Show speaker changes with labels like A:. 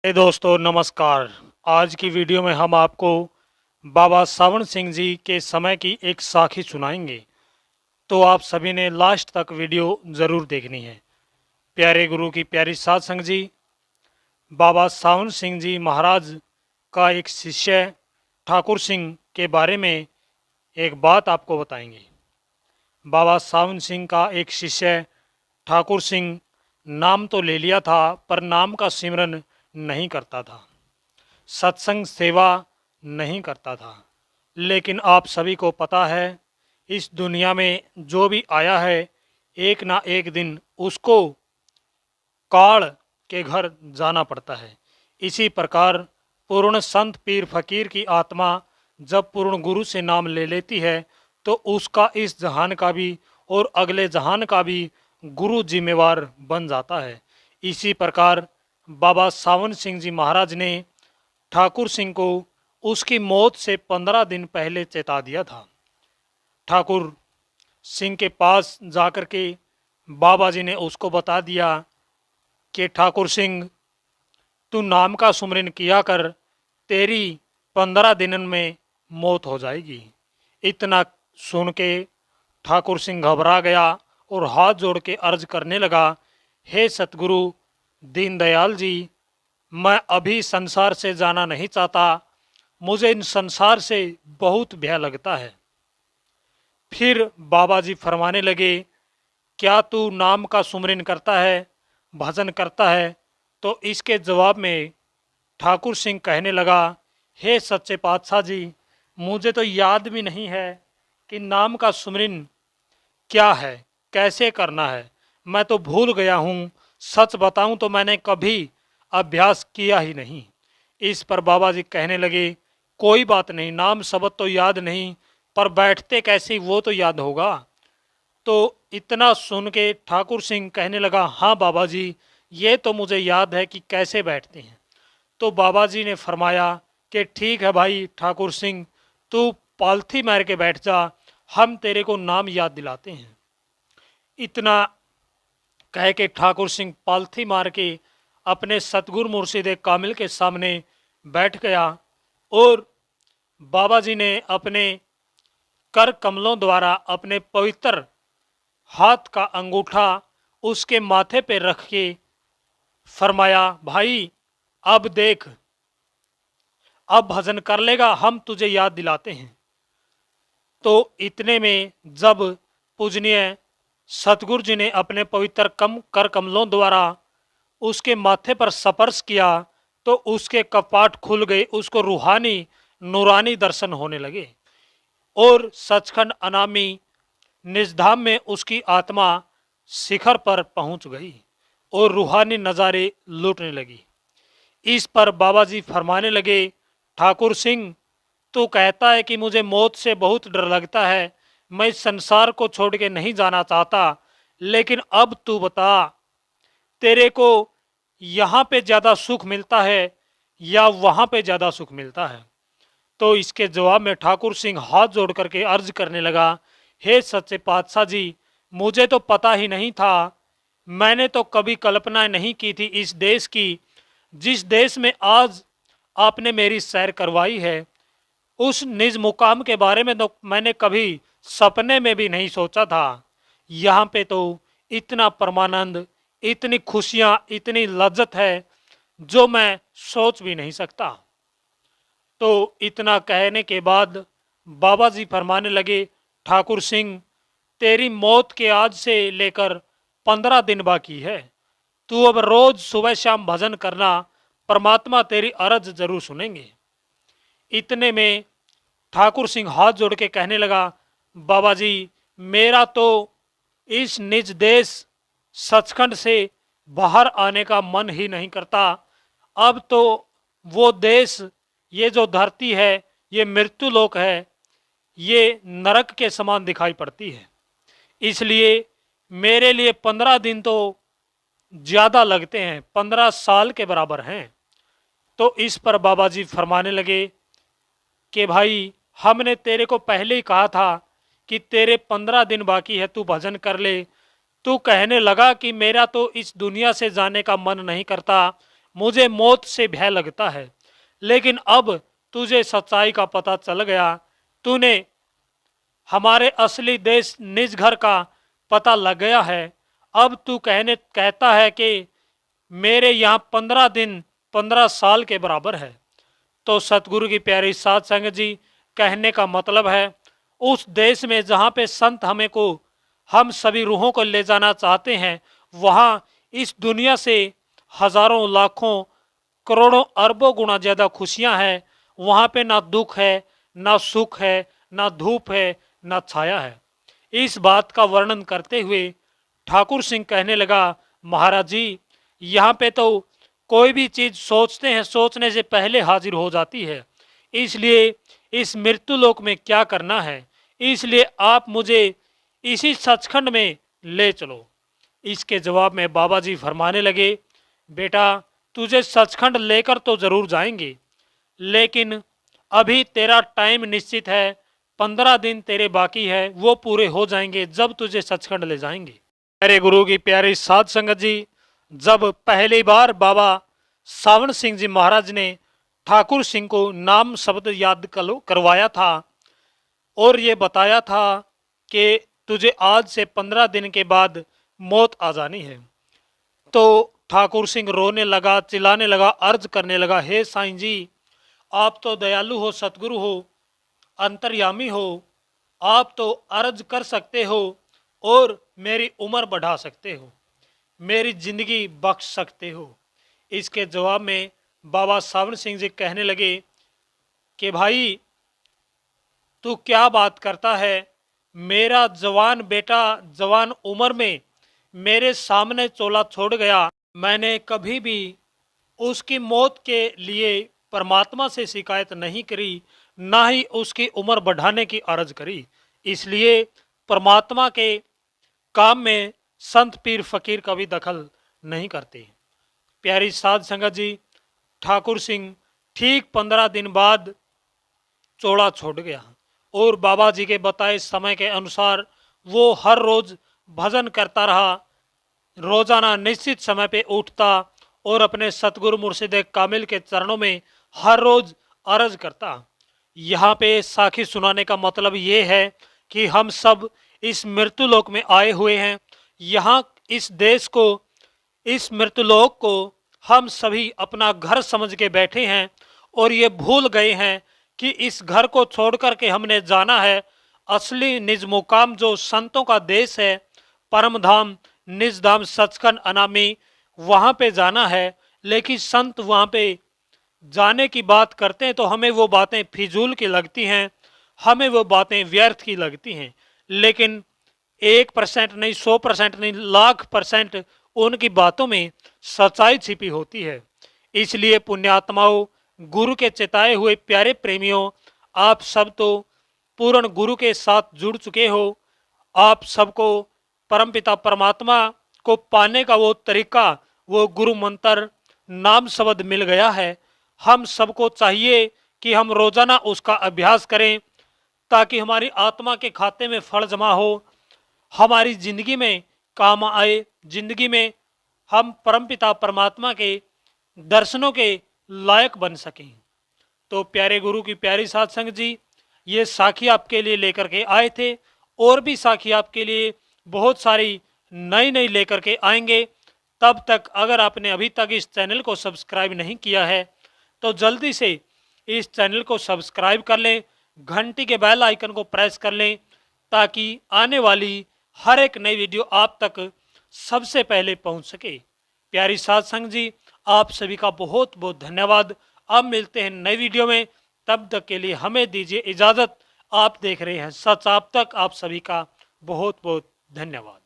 A: दोस्तों नमस्कार। आज की वीडियो में हम आपको बाबा सावन सिंह जी के समय की एक साखी सुनाएंगे। तो आप सभी ने लास्ट तक वीडियो ज़रूर देखनी है। प्यारे गुरु की प्यारी साध संग जी, बाबा सावन सिंह जी महाराज का एक शिष्य ठाकुर सिंह के बारे में एक बात आपको बताएंगे। बाबा सावन सिंह का एक शिष्य ठाकुर सिंह नाम तो ले लिया था, पर नाम का सिमरन नहीं करता था, सत्संग सेवा नहीं करता था। लेकिन आप सभी को पता है, इस दुनिया में जो भी आया है एक ना एक दिन उसको काल के घर जाना पड़ता है। इसी प्रकार पूर्ण संत पीर फकीर की आत्मा जब पूर्ण गुरु से नाम ले लेती है तो उसका इस जहान का भी और अगले जहान का भी गुरु जिम्मेवार बन जाता है। इसी प्रकार बाबा सावन सिंह जी महाराज ने ठाकुर सिंह को उसकी मौत से 15 दिन पहले चेता दिया था। ठाकुर सिंह के पास जाकर के बाबा जी ने उसको बता दिया कि ठाकुर सिंह, तू नाम का सुमरन किया कर, तेरी 15 दिन में मौत हो जाएगी। इतना सुन के ठाकुर सिंह घबरा गया और हाथ जोड़ के अर्ज करने लगा, हे सतगुरु दीनदयाल जी, मैं अभी संसार से जाना नहीं चाहता, मुझे इन संसार से बहुत भय लगता है। फिर बाबा जी फरमाने लगे, क्या तू नाम का सुमरन करता है, भजन करता है? तो इसके जवाब में ठाकुर सिंह कहने लगा, हे सच्चे पातशाह जी, मुझे तो याद भी नहीं है कि नाम का सुमरन क्या है, कैसे करना है। मैं तो भूल गया हूँ। सच बताऊँ तो मैंने कभी अभ्यास किया ही नहीं। इस पर बाबा जी कहने लगे, कोई बात नहीं, नाम शब्द तो याद नहीं, पर बैठते कैसे वो तो याद होगा। तो इतना सुन के ठाकुर सिंह कहने लगा, हाँ बाबा जी, ये तो मुझे याद है कि कैसे बैठते हैं। तो बाबा जी ने फरमाया कि ठीक है भाई ठाकुर सिंह, तू पालथी मार के बैठ जा, हम तेरे को नाम याद दिलाते हैं। इतना कह के ठाकुर सिंह पालथी मार के अपने सतगुरु मुर्शिद कामिल के सामने बैठ गया और बाबा जी ने अपने कर कमलों द्वारा अपने पवित्र हाथ का अंगूठा उसके माथे पे रख के फरमाया, भाई अब देख, अब भजन कर लेगा, हम तुझे याद दिलाते हैं। तो इतने में जब पूजनीय सतगुरु जी ने अपने पवित्र कर कमलों द्वारा उसके माथे पर स्पर्श किया तो उसके कपाट खुल गए, उसको रूहानी नूरानी दर्शन होने लगे और सचखंड अनामी निजधाम में उसकी आत्मा शिखर पर पहुंच गई और रूहानी नज़ारे लूटने लगी। इस पर बाबा जी फरमाने लगे, ठाकुर सिंह, तू कहता है कि मुझे मौत से बहुत डर लगता है, मैं इस संसार को छोड़ के नहीं जाना चाहता, लेकिन अब तू बता, तेरे को यहाँ पे ज़्यादा सुख मिलता है या वहाँ पे ज़्यादा सुख मिलता है? तो इसके जवाब में ठाकुर सिंह हाथ जोड़ करके अर्ज करने लगा, हे सच्चे पातशाह जी, मुझे तो पता ही नहीं था, मैंने तो कभी कल्पना नहीं की थी इस देश की, जिस देश में आज आपने मेरी सैर करवाई है, उस निज मुकाम के बारे में तो मैंने कभी सपने में भी नहीं सोचा था। यहाँ पे तो इतना परमानंद, इतनी खुशियाँ, इतनी लज्जत है जो मैं सोच भी नहीं सकता। तो इतना कहने के बाद बाबा जी फरमाने लगे, ठाकुर सिंह, तेरी मौत के आज से लेकर 15 दिन बाकी है, तू अब रोज सुबह शाम भजन करना, परमात्मा तेरी अरज जरूर सुनेंगे। इतने में ठाकुर सिंह हाथ जोड़ के कहने लगा, बाबा जी, मेरा तो इस निज देश सचखंड से बाहर आने का मन ही नहीं करता। अब तो वो देश, ये जो धरती है, ये मृत्यु लोक है, ये नरक के समान दिखाई पड़ती है। इसलिए मेरे लिए 15 दिन तो ज़्यादा लगते हैं, 15 साल के बराबर हैं। तो इस पर बाबा जी फरमाने लगे कि भाई, हमने तेरे को पहले ही कहा था कि तेरे 15 दिन बाकी है, तू भजन कर ले। तू कहने लगा कि मेरा तो इस दुनिया से जाने का मन नहीं करता, मुझे मौत से भय लगता है, लेकिन अब तुझे सच्चाई का पता चल गया, तूने हमारे असली देश निज घर का पता लग गया है। अब तू कहता है कि मेरे यहाँ 15 दिन 15 साल के बराबर है। तो सतगुरु की प्यारी साध संगत जी, कहने का मतलब है उस देश में जहाँ पे संत हम सभी रूहों को ले जाना चाहते हैं, वहाँ इस दुनिया से हजारों लाखों करोड़ों अरबों गुना ज्यादा खुशियां हैं। वहाँ पे ना दुख है, ना सुख है, ना धूप है, ना छाया है। इस बात का वर्णन करते हुए ठाकुर सिंह कहने लगा, महाराज जी, यहाँ पे तो कोई भी चीज सोचते हैं, सोचने से पहले हाजिर हो जाती है। इसलिए इस मृत्यु लोक में क्या करना है, इसलिए आप मुझे इसी सचखंड में ले चलो। इसके जवाब में बाबा जी फरमाने लगे, बेटा, तुझे सचखंड लेकर तो जरूर जाएंगे, लेकिन अभी तेरा टाइम निश्चित है। 15 दिन तेरे बाकी है, वो पूरे हो जाएंगे जब तुझे सचखंड ले जाएंगे। मेरे गुरु की प्यारी साध संगत जी, जब पहली बार बाबा सावन सिंह जी महाराज ने ठाकुर सिंह को नाम शब्द याद करवाया था और ये बताया था कि तुझे आज से 15 दिन के बाद मौत आ जानी है, तो ठाकुर सिंह रोने लगा, चिल्लाने लगा, अर्ज करने लगा, हे साईं जी, आप तो दयालु हो, सतगुरु हो, अंतर्यामी हो, आप तो अर्ज कर सकते हो और मेरी उम्र बढ़ा सकते हो, मेरी जिंदगी बख्श सकते हो। इसके जवाब में बाबा सावन सिंह जी कहने लगे कि भाई, तू क्या बात करता है, मेरा जवान बेटा जवान उम्र में मेरे सामने चोला छोड़ गया। मैंने कभी भी उसकी मौत के लिए परमात्मा से शिकायत नहीं करी, ना ही उसकी उम्र बढ़ाने की अर्ज करी। इसलिए परमात्मा के काम में संत पीर फकीर का भी दखल नहीं करते। प्यारी साध संगत जी, ठाकुर सिंह ठीक 15 दिन बाद चोला छोड़ गया और बाबा जी के बताए समय के अनुसार वो हर रोज भजन करता रहा, रोजाना निश्चित समय पे उठता और अपने सतगुरु मुर्शिद कामिल के चरणों में हर रोज अर्ज करता। यहाँ पे साखी सुनाने का मतलब ये है कि हम सब इस मृत्युलोक में आए हुए हैं। यहाँ इस देश को, इस मृत्युलोक को हम सभी अपना घर समझ के बैठे हैं और ये भूल गए हैं कि इस घर को छोड़ करके हमने जाना है असली निज मुकाम, जो संतों का देश है, परम धाम निज धाम सचखंड अनामी, वहाँ पे जाना है। लेकिन संत वहाँ पे जाने की बात करते हैं तो हमें वो बातें फिजूल की लगती हैं, हमें वो बातें व्यर्थ की लगती हैं। लेकिन 1% नहीं, 100% नहीं, लाख % उनकी बातों में सच्चाई छिपी होती है। इसलिए पुण्यात्माओं, गुरु के चिताए हुए प्यारे प्रेमियों, आप सब तो पूर्ण गुरु के साथ जुड़ चुके हो। आप सबको परमपिता परमात्मा को पाने का वो तरीका, वो गुरु मंत्र, नाम शब्द मिल गया है। हम सबको चाहिए कि हम रोजाना उसका अभ्यास करें ताकि हमारी आत्मा के खाते में फल जमा हो, हमारी जिंदगी में काम आए, जिंदगी में हम परमपिता परमात्मा के दर्शनों के लायक बन सकें। तो प्यारे गुरु की प्यारी साध संगत जी, ये साखी आपके लिए लेकर के आए थे और भी साखी आपके लिए बहुत सारी नई नई लेकर के आएंगे। तब तक अगर आपने अभी तक इस चैनल को सब्सक्राइब नहीं किया है तो जल्दी से इस चैनल को सब्सक्राइब कर लें, घंटी के बेल आइकन को प्रेस कर लें ताकि आने वाली हर एक नई वीडियो आप तक सबसे पहले पहुंच सके। प्यारी साध संगत जी, आप सभी का बहुत बहुत धन्यवाद। अब मिलते हैं नई वीडियो में, तब तक के लिए हमें दीजिए इजाजत। आप देख रहे हैं सच आप तक। आप सभी का बहुत बहुत धन्यवाद।